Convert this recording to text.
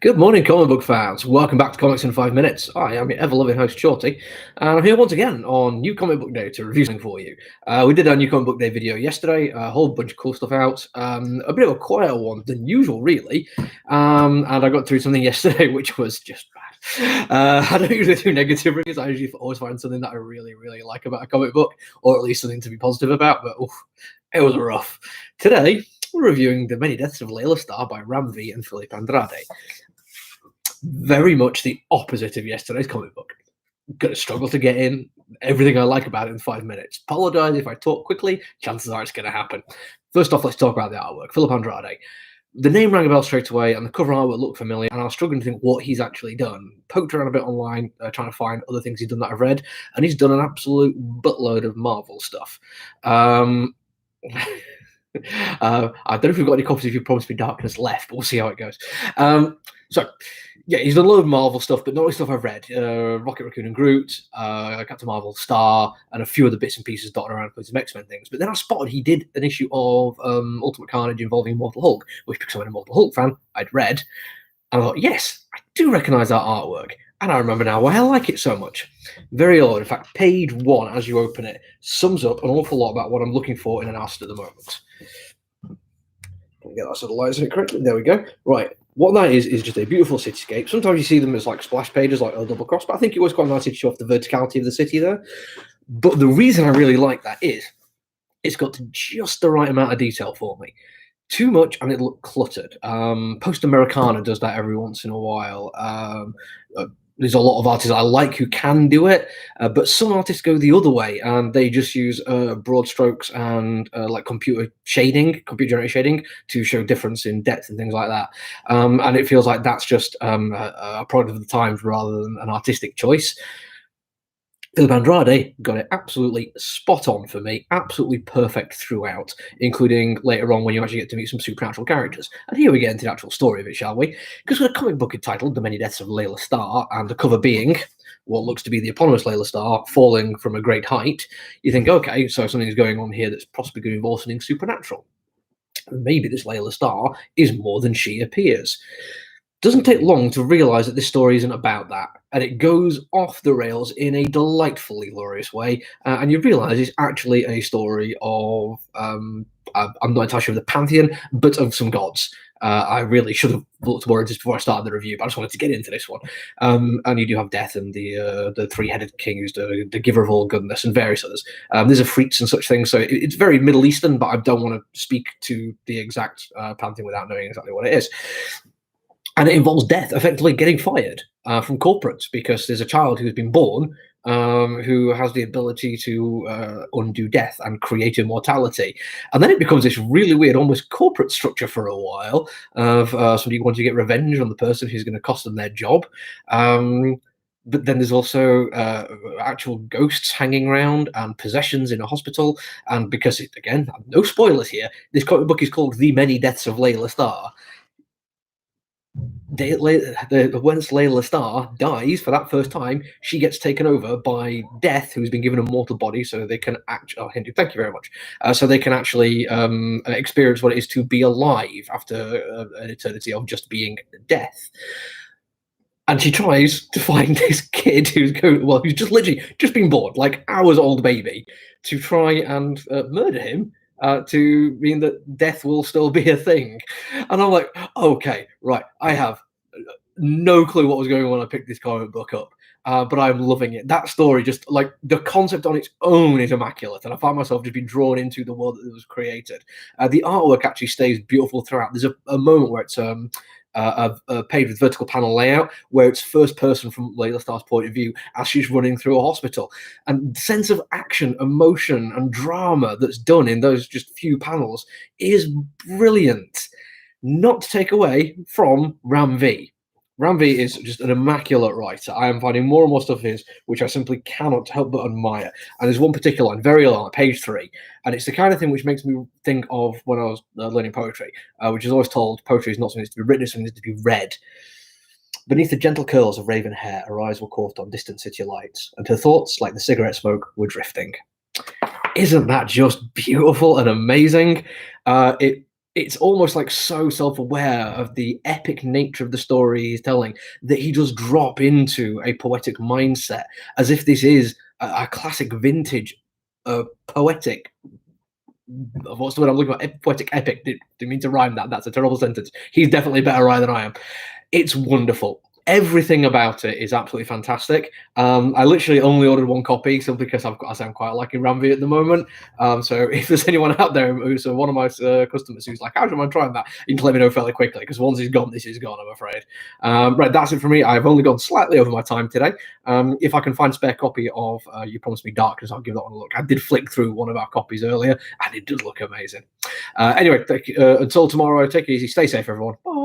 Good morning, comic book fans. Welcome back to Comics in 5 Minutes. I am your ever-loving host, Shorty, and I'm here once again on New Comic Book Day to review something for you. We did our New Comic Book Day video yesterday, a whole bunch of cool stuff out, a bit of a quieter one than usual, really, and I got through something yesterday which was just bad. I don't usually do negative reviews. I usually always find something that I really, really like about a comic book, or at least something to be positive about, but oof, it was rough. Today, we're reviewing The Many Deaths of Laila Starr by Ram V and Philip Andrade. Very much the opposite of yesterday's comic book. Gonna struggle to get in everything I like about it in 5 minutes. Apologize if I talk quickly, chances are it's gonna happen. First off, let's talk about the artwork. Philip Andrade. The name rang a bell straight away, and the cover artwork looked familiar, and I was struggling to think what he's actually done. Poked around a bit online, trying to find other things he's done that I've read, and he's done an absolute buttload of Marvel stuff. I don't know if we've got any copies of You Promised Me Darkness left, but we'll see how it goes. Yeah, he's done a load of Marvel stuff, but not only stuff I've read. Rocket Raccoon and Groot, Captain Marvel, Starr, and a few other bits and pieces dotted around with some X-Men things. But then I spotted he did an issue of Ultimate Carnage involving Immortal Hulk, which, because I'm an Immortal Hulk fan, I'd read. And I thought, yes, I do recognise that artwork. And I remember now why I like it so much. Very odd. In fact, page 1, as you open it, sums up an awful lot about what I'm looking for in an artist at the moment. Can we get that sort of lights in it correctly? There we go. Right. What that is just a beautiful cityscape. Sometimes you see them as like splash pages, like a double cross, but I think it was quite nice to show off the verticality of the city there. But the reason I really like that is it's got just the right amount of detail for me. Too much and it looked cluttered. Post Americana does that every once in a while. There's a lot of artists I like who can do it, but some artists go the other way and they just use broad strokes and like computer generated shading to show difference in depth and things like that. And it feels like that's just a product of the times rather than an artistic choice. Philip Andrade got it absolutely spot on for me, absolutely perfect throughout, including later on when you actually get to meet some supernatural characters. And here we get into the actual story of it, shall we? Because with a comic book entitled The Many Deaths of Laila Starr, and the cover being what looks to be the eponymous Laila Starr falling from a great height, you think, okay, so something's going on here that's possibly going to involve something supernatural. Maybe this Laila Starr is more than she appears. Doesn't take long to realize that this story isn't about that, and it goes off the rails in a delightfully glorious way, and you realize it's actually a story of I'm not entirely sure of the pantheon, but of some gods. I really should have looked more into this before I started the review, but I just wanted to get into this one. And you do have Death and the three-headed king, who's the giver of all goodness, and various others. There's Afrits and such things, so it's very Middle Eastern, but I don't want to speak to the exact pantheon without knowing exactly what it is. And it involves Death effectively getting fired from corporates because there's a child who's been born who has the ability to undo death and create immortality. And then it becomes this really weird, almost corporate structure for a while of somebody wanting to get revenge on the person who's going to cost them their job. But then there's also actual ghosts hanging around and possessions in a hospital. And because, again, no spoilers here, this comic book is called The Many Deaths of Laila Starr. Once Laila Starr dies for that first time, she gets taken over by Death, who's been given a mortal body, so they can actually. Oh, Hindu, thank you very much. So they can actually experience what it is to be alive after an eternity of just being Death. And she tries to find this kid who's just literally just been born, like hours old baby, to try and murder him. To mean that death will still be a thing. And I'm like, okay, right, I have no clue what was going on when I picked this comic book up, but I'm loving it. That story, just like the concept on its own, is immaculate, and I find myself just being drawn into the world that was created. The artwork actually stays beautiful throughout. There's a moment where it's a page with vertical panel layout where it's first person from Laila Starr's point of view as she's running through a hospital, and the sense of action, emotion, and drama that's done in those just few panels is brilliant. Not to take away from Ram V. Ram V is just an immaculate writer. I am finding more and more stuff of his which I simply cannot help but admire. And there's one particular line, very long, page 3, and it's the kind of thing which makes me think of when I was learning poetry, which is always told poetry is not something to be written, it's something to be read. Beneath the gentle curls of raven hair, her eyes were caught on distant city lights, and her thoughts, like the cigarette smoke, were drifting. Isn't that just beautiful and amazing? It it's almost like so self-aware of the epic nature of the story he's telling that he does drop into a poetic mindset as if this is a classic vintage poetic, what's the word I'm looking for? Poetic epic. Didn't mean to rhyme that. That's a terrible sentence. He's definitely a better writer than I am. It's wonderful. Everything about it is absolutely fantastic. I literally only ordered one copy simply because I sound quite liking Ramvi at the moment. So if there's anyone out there who's one of my customers who's like, how do I trying that? You can let me know fairly quickly because once he's gone, this is gone, I'm afraid. Right, that's it for me. I've only gone slightly over my time today. If I can find a spare copy of You Promised Me Darkness, I'll give that one a look. I did flick through one of our copies earlier and it does look amazing. Anyway, until tomorrow, take it easy. Stay safe, everyone. Bye.